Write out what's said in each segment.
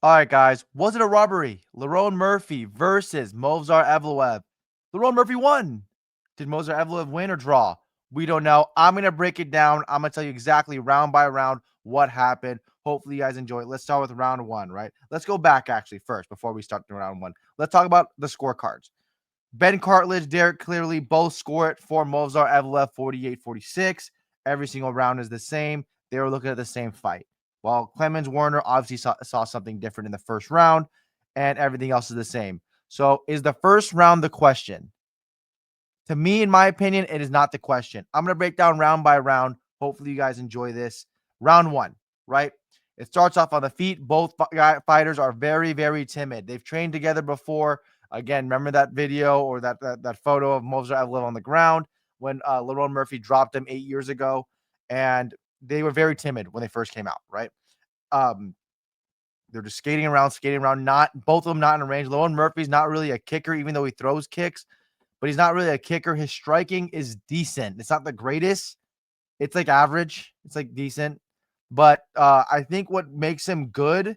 All right, guys. Was it a robbery? Lerone Murphy versus Movsar Evloev. Lerone Murphy won. Did Movsar Evloev win or draw? We don't know. I'm going to break it down. I'm going to tell you exactly round by round what happened. Hopefully, you guys enjoy it. Let's start with round one, right? Let's go back actually first before we start the round one. Let's talk about the scorecards. Ben Cartledge, Derek Clearly both score it for Movsar Evloev 48-46. Every single round is the same. They were looking at the same fight. While Clemens Warner obviously saw something different in the first round, and everything else is the same. So, is the first round the question? To me, in my opinion, it is not the question. I'm going to break down round by round. Hopefully, you guys enjoy this. Round one, right? It starts off on the feet. Both fighters are very, very timid. They've trained together before. Again, remember that video or that photo of Movsar Evloev on the ground when Lerone Murphy dropped him 8 years ago, and they were very timid when they first came out, right? Um, they're just skating around. Not both of them not in range. Lerone Murphy's not really a kicker, even though he throws kicks, but he's not really a kicker. His striking is decent. It's not the greatest. It's like average. It's like decent. But I think what makes him good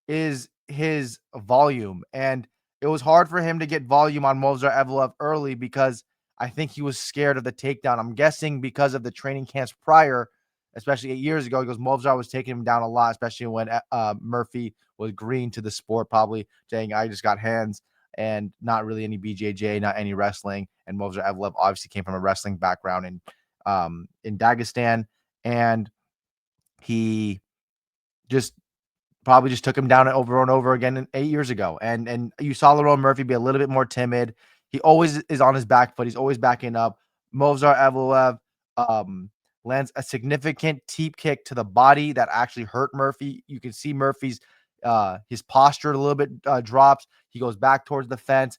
is his volume. And it was hard for him to get volume on Movsar Evloev early because I think he was scared of the takedown. I'm guessing because of the training camps prior, especially 8 years ago, because Movsar was taking him down a lot, especially when Murphy was green to the sport, probably saying, I just got hands and not really any BJJ, not any wrestling. And Movsar Evloev obviously came from a wrestling background in Dagestan. And he just probably just took him down over and over again 8 years ago. And you saw Lerone Murphy be a little bit more timid. He always is on his back foot. He's always backing up. Movsar Evloev um, lands a significant teep kick to the body that actually hurt Murphy. You can see Murphy's his posture a little bit drops. He goes back towards the fence,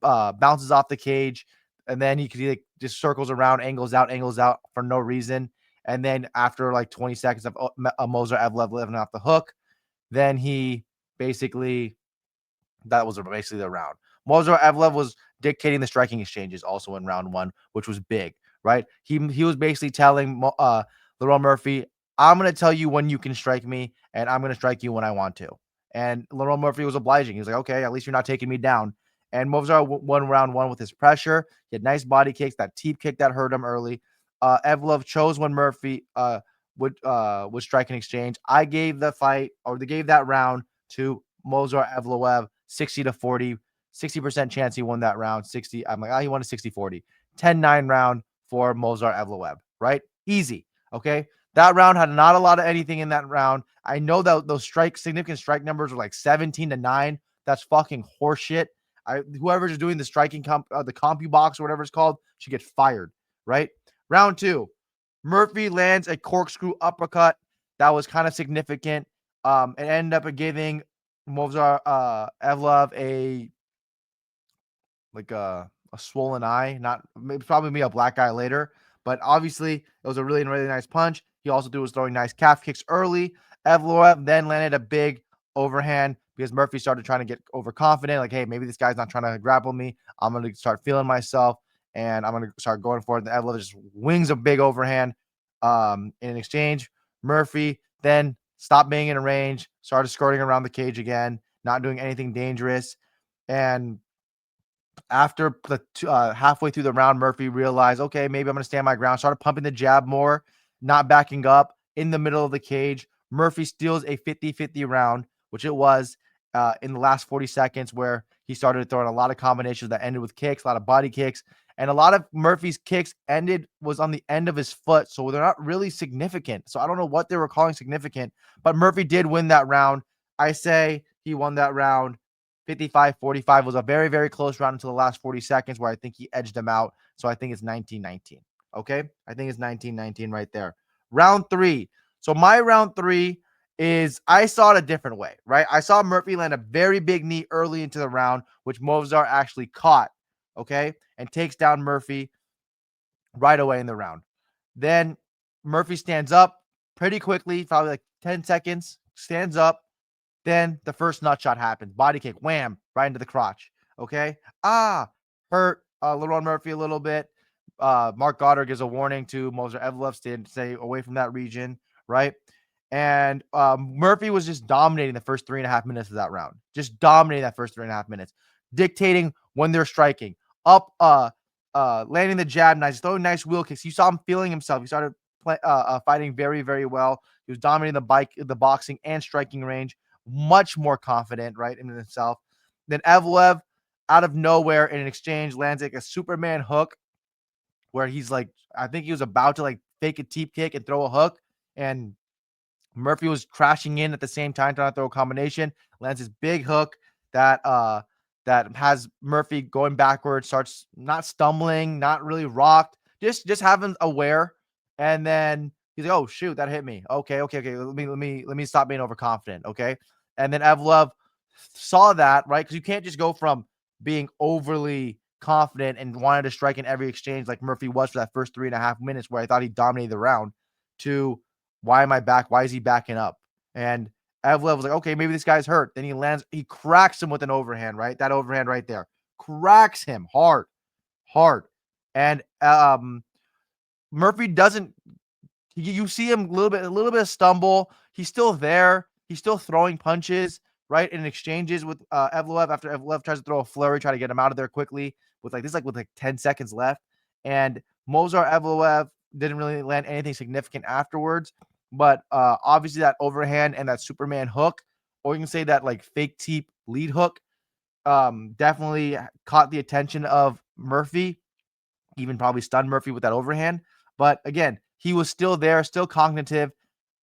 bounces off the cage, and then he just circles around, angles out for no reason. And then after like 20 seconds of Movsar Evloev living off the hook, then he basically that was basically the round. Movsar Evloev was dictating the striking exchanges also in round one, which was big, right? He was basically telling Lerone Murphy, I'm going to tell you when you can strike me, and I'm going to strike you when I want to. And Lerone Murphy was obliging. He was like, okay, at least you're not taking me down. And Movsar won round one with his pressure. He had nice body kicks, that teep kick that hurt him early. Evloev chose when Murphy would strike an exchange. I gave the fight, or they gave that round to Movsar Evloev 60-40, 60% chance he won that round. 60. I'm like, he won a 60-40. 10-9 round for Movsar Evloev, right? Easy. Okay. That round had not a lot of anything in that round. I know that those significant strike numbers were like 17-9. That's fucking horseshit. Whoever's doing the striking the CompuBox or whatever it's called should get fired, right? Round two, Murphy lands a corkscrew uppercut that was kind of significant. It ended up giving Movsar Evloev a swollen eye, not maybe probably be a black eye later, but obviously it was a really really nice punch. He also was throwing nice calf kicks early. Evloev then landed a big overhand because Murphy started trying to get overconfident, like, hey, maybe this guy's not trying to grapple me. I'm gonna start feeling myself and I'm gonna start going for it. And Evloev just wings a big overhand in exchange. Murphy then stopped being in range, started skirting around the cage again, not doing anything dangerous. And after the halfway through the round, Murphy realized, okay, maybe I'm going to stand my ground. Started pumping the jab more, not backing up in the middle of the cage. Murphy steals a 50-50 round, which it was in the last 40 seconds, where he started throwing a lot of combinations that ended with kicks, a lot of body kicks, and a lot of Murphy's kicks was on the end of his foot, so they're not really significant. So I don't know what they were calling significant, but Murphy did win that round. I say he won that round 55-45. Was a very, very close round until the last 40 seconds where I think he edged him out. So I think it's 19-19. Okay. I think it's 19-19 right there. Round three. So my round three is I saw it a different way, right? I saw Murphy land a very big knee early into the round, which Movsar actually caught. Okay. And takes down Murphy right away in the round. Then Murphy stands up pretty quickly, probably like 10 seconds, stands up, then the first nut shot happens. Body kick, wham, right into the crotch. Okay. Hurt Lerone Murphy a little bit. Mark Goddard gives a warning to Movsar Evloev, stay away from that region, right? And Murphy was just dominating the first 3.5 minutes of that round. Just dominating that first 3.5 minutes, dictating when they're striking. Up, landing the jab nice, throwing nice wheel kicks. You saw him feeling himself. He started fighting very, very well. He was dominating the boxing and striking range. Much more confident, right, in himself. Then Evloev, out of nowhere in an exchange, lands like a Superman hook where he's like, I think he was about to like fake a teep kick and throw a hook, and Murphy was crashing in at the same time, trying to throw a combination. Lands his big hook that has Murphy going backwards, starts not stumbling, not really rocked, just having aware. And then he's like, "Oh shoot, that hit me. Okay. Let me stop being overconfident." Okay, and then Evloev saw that, right, because you can't just go from being overly confident and wanted to strike in every exchange like Murphy was for that first 3.5 minutes, where I thought he dominated the round, to why am I back? Why is he backing up? And Evloev was like, okay, maybe this guy's hurt. Then he cracks him with an overhand, right? That overhand right there. Cracks him hard, hard. And Murphy doesn't, you see him a little bit of stumble. He's still there. He's still throwing punches, right? In exchanges with Evloev, after Evloev tries to throw a flurry, try to get him out of there quickly with 10 seconds left. And Movsar Evloev didn't really land anything significant afterwards. But obviously that overhand and that Superman hook, or you can say that like fake teep lead hook, definitely caught the attention of Murphy, even probably stunned Murphy with that overhand. But again, he was still there, still cognitive.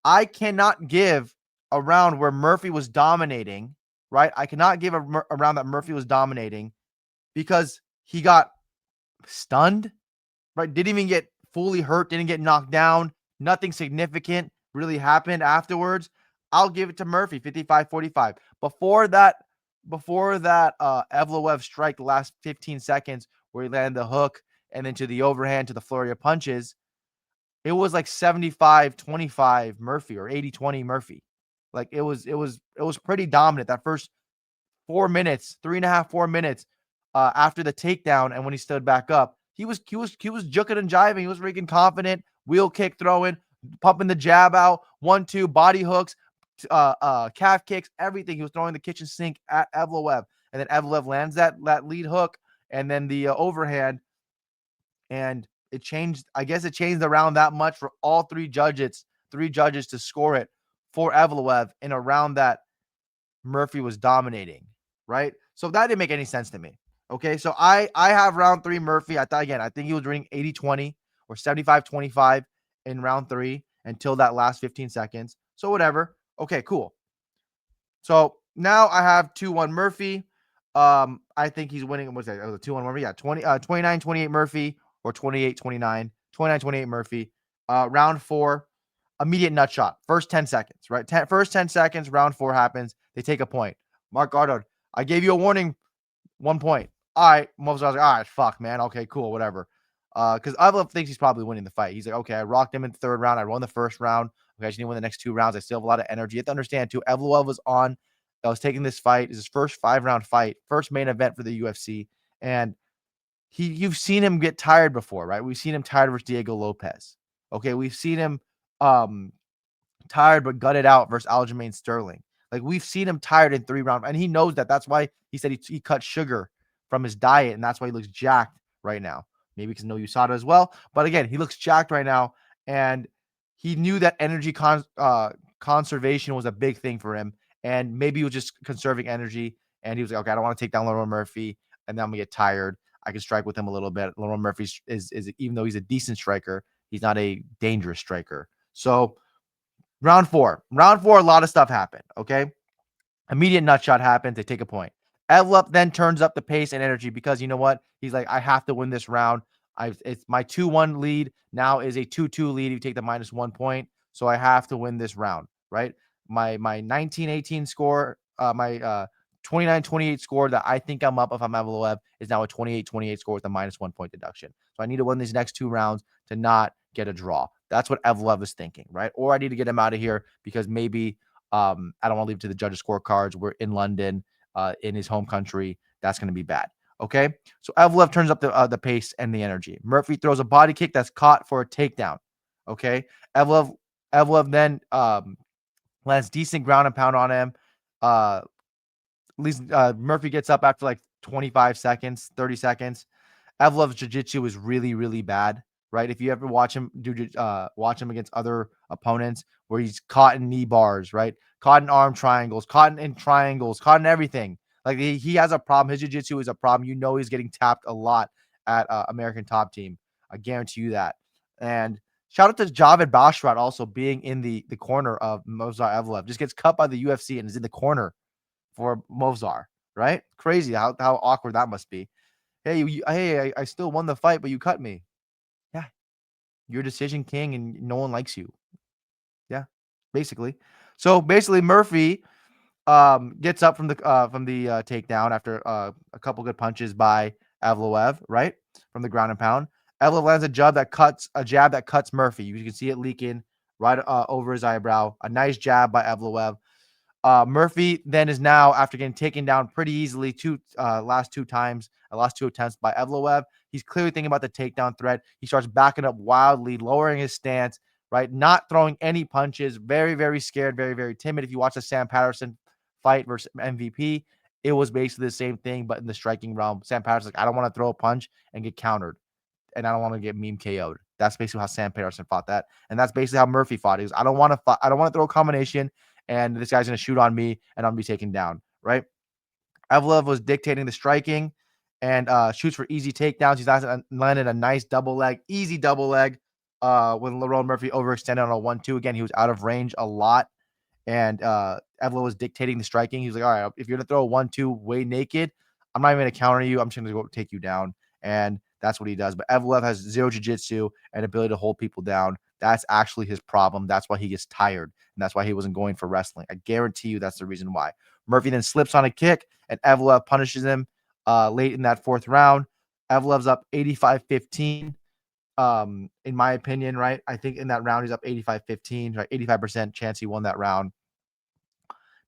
I cannot give a round where Murphy was dominating, right? I cannot give a round that Murphy was dominating because he got stunned, right? Didn't even get fully hurt, didn't get knocked down. Nothing significant really happened afterwards. I'll give it to Murphy, 55-45. Before that Evloev strike, the last 15 seconds where he landed the hook and then to the overhand to the flurry of punches, it was like 75-25 Murphy or 80-20 Murphy. Like it was pretty dominant that first 4 minutes, 3.5, 4 minutes after the takedown, and when he stood back up, he was juking and jiving. He was freaking confident, wheel kick throwing, pumping the jab out, 1-2 body hooks, calf kicks, everything. He was throwing the kitchen sink at Evloev, and then Evloev lands that lead hook and then the overhand, and it changed. I guess it changed the round that much for all three judges to score it for Evloev in a round that Murphy was dominating, right? So that didn't make any sense to me. Okay, so I have round three Murphy. I think he was winning 80-20 or 75-25 in round three until that last 15 seconds. So whatever. Okay, cool. So now I have 2-1 Murphy. I think he's winning. What's that? Oh, the 2-1 Murphy. Yeah, 29-28 Murphy or 28-29, 29-28 Murphy. Round four, immediate nut shot. First 10 seconds, right? First 10 seconds, round four happens. They take a point. Mark Goddard, I gave you a warning, 1 point. All right. Moses was like, all right, fuck, man. Okay, cool, whatever. Because Evloev thinks he's probably winning the fight. He's like, okay, I rocked him in the third round. I won the first round. Okay, I just need to win the next 2 rounds. I still have a lot of energy. You have to understand, too, Evloev was on. I was taking this fight. It's his first 5-round fight, first main event for the UFC. And you've seen him get tired before, right? We've seen him tired versus Diego Lopez. Okay, we've seen him tired but gutted out versus Aljamain Sterling. Like, we've seen him tired in 3 rounds, and he knows that. That's why he said he cut sugar from his diet, and that's why he looks jacked right now. Maybe because no USADA as well, but again, he looks jacked right now, and he knew that energy conservation was a big thing for him, and maybe he was just conserving energy, and he was like, okay, I don't want to take down Lerone Murphy, and then I'm gonna get tired. I can strike with him a little bit. Lerone Murphy is even though he's a decent striker, he's not a dangerous striker. So round four, a lot of stuff happened. Okay, immediate nut shot happens. They take a point. Evloev then turns up the pace and energy because you know what? He's like, I have to win this round. It's my 2-1 lead now is a 2-2 lead. You take the -1 point, so I have to win this round, right? My 19-18 score, my 29-28 score that I think I'm up if I'm Evloev is now a 28-28 score with a -1 point deduction. So I need to win these next 2 rounds to not get a draw. That's what Evloev is thinking, right? Or I need to get him out of here because maybe I don't want to leave it to the judges' scorecards. We're in London, in his home country. That's going to be bad. Okay. So Evloev turns up the pace and the energy. Murphy throws a body kick that's caught for a takedown. Okay. Evloev then lands decent ground and pound on him. At least Murphy gets up after like 25 seconds, 30 seconds. Evloev's jiu-jitsu is really, really bad, right? If you ever watch him watch him against other opponents where he's caught in knee bars, right? Caught in arm triangles, caught in triangles, caught in everything. Like he has a problem. His jiu-jitsu is a problem. You know he's getting tapped a lot at American Top Team. I guarantee you that. And shout out to Javed Bashrat also being in the corner of Movsar Evloev. Just gets cut by the UFC and is in the corner for Movsar, right? Crazy how awkward that must be. Hey, I still won the fight, but you cut me. Yeah, you're decision king, and no one likes you. Yeah, basically. So basically, Murphy gets up from the takedown after a couple good punches by Evloev, right, from the ground and pound. Evloev lands a jab that cuts Murphy. You can see it leaking right over his eyebrow. A nice jab by Evloev. Murphy then is now, after getting taken down pretty easily last two attempts by Evloev, he's clearly thinking about the takedown threat. He starts backing up wildly, lowering his stance, right? Not throwing any punches. Very, very scared, very, very timid. If you watch the Sam Patterson fight versus MVP, it was basically the same thing, but in the striking realm. Sam Patterson's like, I don't want to throw a punch and get countered, and I don't want to get meme KO'd. That's basically how Sam Patterson fought that. And that's basically how Murphy fought. He goes, I don't want to throw a combination, and this guy's going to shoot on me, and I'm going to be taken down, right? Evloev was dictating the striking and shoots for easy takedowns. He's landed a nice easy double leg when Lerone Murphy overextended on a 1-2. Again, he was out of range a lot, and Evloev was dictating the striking. He was like, all right, if you're going to throw a 1-2 way naked, I'm not even going to counter you. I'm just going to go take you down. And that's what he does. But Evloev has zero jiu-jitsu and ability to hold people down. That's actually his problem. That's why he gets tired. And that's why he wasn't going for wrestling. I guarantee you that's the reason why. Murphy then slips on a kick, and Evloev punishes him late in that fourth round. Evloev's up 85-15. In my opinion, right? I think in that round, he's up 85-15, right? 85% chance he won that round.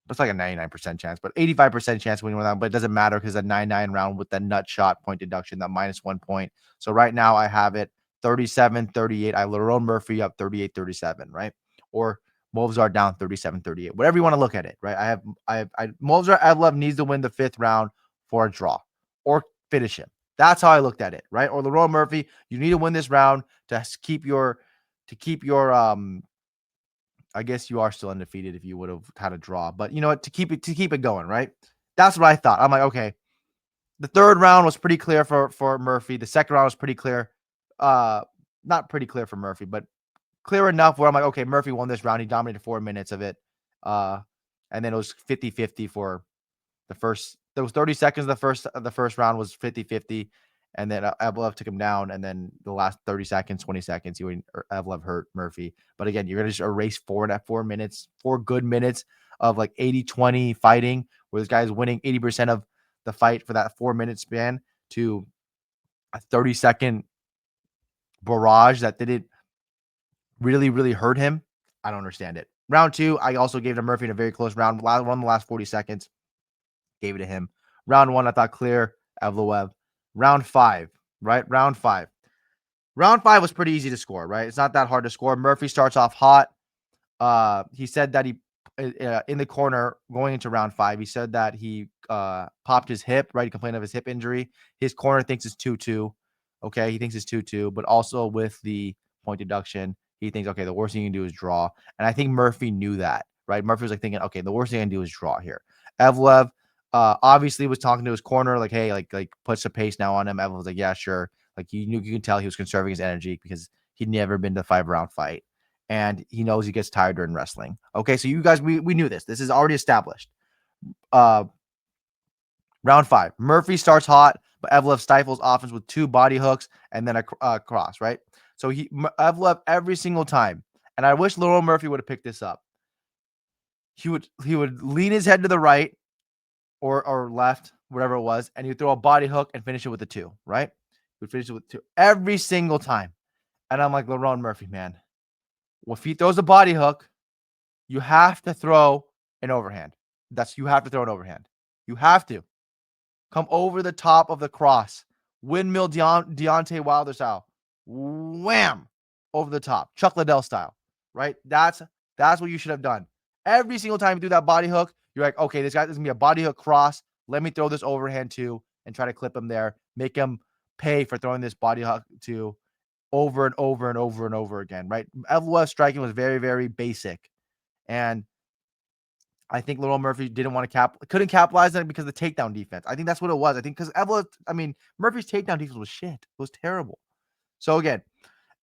It's like a 99% chance, but 85% chance winning that. But it doesn't matter because a 9-9 round with that nut shot point deduction, that -1 point. So right now I have it 37-38. I have Lerone Murphy up 38-37, right? Or Movsar down 37-38. Whatever you want to look at it, right? Movsar Evloev needs to win the fifth round for a draw or finish him. That's how I looked at it, right? Or Lerone Murphy, you need to win this round to keep your I guess you are still undefeated if you would have had a draw, but you know what? To keep it going, right? That's what I thought. I'm like, okay, the third round was pretty clear for Murphy. The second round was pretty clear. Not pretty clear for Murphy, but clear enough where I'm like, okay, Murphy won this round. He dominated 4 minutes of it. And then it was 50-50 for the first. There was 30 seconds. The first round was 50-50. And then Evloev took him down. And then the last 30 seconds, 20 seconds, Evloev hurt Murphy. But again, you're going to just erase 4 minutes, 4 good minutes of like 80-20 fighting, where this guy's winning 80% of the fight for that 4-minute span, to a 30-second barrage that didn't really, really hurt him. I don't understand it. Round 2, I also gave it to Murphy in a very close round. Won the last 40 seconds. Gave it to him. Round 1, I thought clear, Evloev. Round 5, right? Round 5. Round 5 was pretty easy to score, right? It's not that hard to score. Murphy starts off hot. He said that he, in the corner going into round 5, he said that he popped his hip, right? He complained of his hip injury. His corner thinks it's 2-2. Okay, he thinks it's 2-2, but also with the point deduction, he thinks, okay, the worst thing you can do is draw. And I think Murphy knew that, right? Murphy was like thinking, okay, the worst thing I can do is draw here. Evloev obviously was talking to his corner, like, hey, like puts a pace now on him. Evloev was like, yeah, sure. Like you can tell he was conserving his energy because he'd never been to a 5-round fight. And he knows he gets tired during wrestling. Okay, so you guys, we knew this. This is already established. Round 5. Murphy starts hot, but Evloev stifles offense with 2 body hooks and then a cross, right? So Evloev every single time, and I wish Lerone Murphy would have picked this up. He would lean his head to the right or left, whatever it was, and he would throw a body hook and finish it with a 2, right? He would finish it with 2 every single time. And I'm like, Lerone Murphy, man, well, if he throws a body hook, you have to throw an overhand. You have to throw an overhand. You have to come over the top of the cross. Windmill Deontay Wilder style. Wham! Over the top. Chuck Liddell style. Right? That's what you should have done. Every single time you do that body hook, you're like, okay, this is gonna be a body hook cross. Let me throw this overhand too and try to clip him there. Make him pay for throwing this body hook too over and over and over and over again, right? Evloev's striking was very, very basic. And I think Lerone Murphy didn't want to couldn't capitalize on it because of the takedown defense. I think that's what it was. I think because Murphy's takedown defense was shit. It was terrible. So again,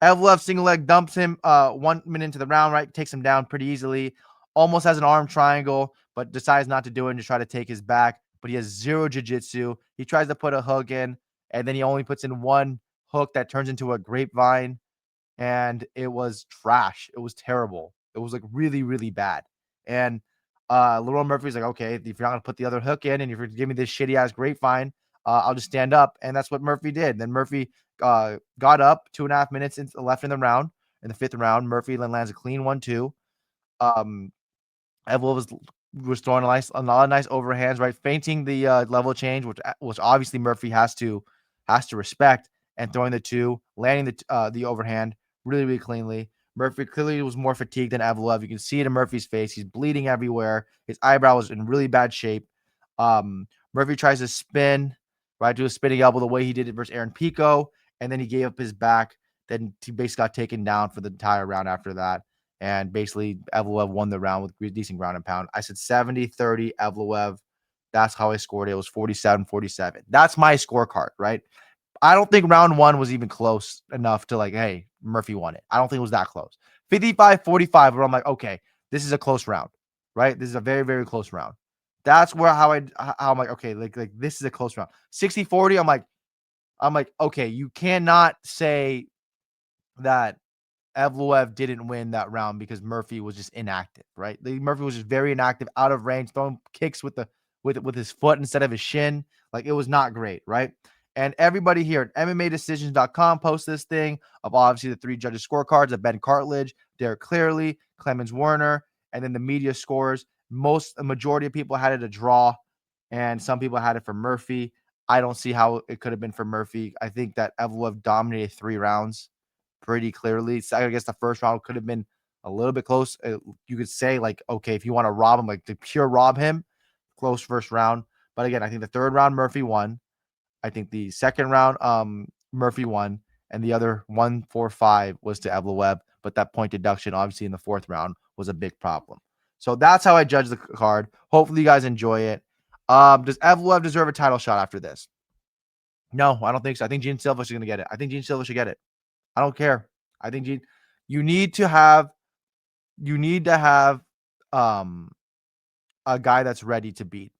Evloev single leg dumps him 1 minute into the round, right? Takes him down pretty easily. Almost has an arm triangle, but decides not to do it and just try to take his back. But he has zero jiu-jitsu. He tries to put a hook in, and then he only puts in one hook that turns into a grapevine. And it was trash. It was terrible. It was like really, really bad. And Lerone Murphy's like, okay, if you're not gonna put the other hook in and if you're giving me this shitty ass grapevine, I'll just stand up. And that's what Murphy did. Then Murphy got up 2.5 minutes left in the round. In the fifth round, Murphy then lands a clean 1-2. Evloev was throwing a lot of nice overhands, right? Feinting the level change, which obviously Murphy has to respect, and throwing the two, landing the overhand really, really cleanly. Murphy clearly was more fatigued than Evloev. You can see it in Murphy's face. He's bleeding everywhere. His eyebrow was in really bad shape. Murphy tries to spin, right? Do a spinning elbow the way he did it versus Aaron Pico, and then he gave up his back. Then he basically got taken down for the entire round after that. And basically, Evloev won the round with decent ground and pound. I said 70-30 Evloev. That's how I scored it. It was 47-47. That's my scorecard, right? I don't think round one was even close enough to like, hey, Murphy won it. I don't think it was that close. 55-45, where I'm like, okay, this is a close round, right? This is a very, very close round. That's where how I'm like, okay, like this is a close round. 60-40, I'm like, okay, you cannot say that Evloev didn't win that round because Murphy was just inactive, right? Murphy was just very inactive, out of range, throwing kicks with his foot instead of his shin. Like it was not great, right? And everybody here at MMADecisions.com posts this thing of obviously the three judges scorecards of Ben Cartledge, Derek Clearly, Clemens Werner, and then the media scores. A majority of people had it a draw, and some people had it for Murphy. I don't see how it could have been for Murphy. I think that Evloev dominated 3 rounds pretty clearly. So I guess the first round could have been a little bit close. You could say like, okay, if you want to rob him, like to pure rob him, close first round. But again, I think the third round Murphy won. I think the second round Murphy won, and the other 1-4-5 was to Evloev. But that point deduction, obviously in the fourth round, was a big problem. So that's how I judge the card. Hopefully you guys enjoy it. Does Evloev deserve a title shot after this? No, I don't think so. I think Gene Silva is going to get it. I think Gene Silva should get it. I don't care. I think you need to have um a guy that's ready to beat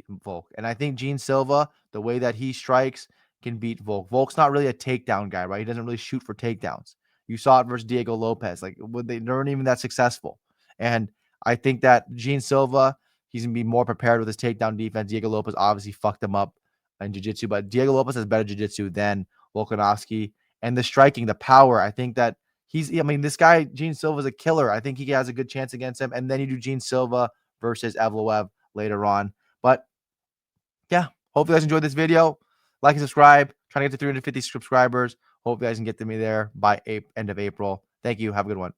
Volk. And I think Gene Silva, the way that he strikes, can beat Volk. Volk's not really a takedown guy, right? He doesn't really shoot for takedowns. You saw it versus Diego Lopez. Like they weren't even that successful. And I think that Gene Silva, he's gonna be more prepared with his takedown defense. Diego Lopez obviously fucked him up in jiu-jitsu, but Diego Lopez has better jiu-jitsu than Volkanovski. And the striking, the power, I think that this guy, Gene Silva, is a killer. I think he has a good chance against him. And then you do Gene Silva versus Evloev later on. But yeah, hope you guys enjoyed this video. Like and subscribe. Trying to get to 350 subscribers. Hope you guys can get to me there by end of April. Thank you. Have a good one.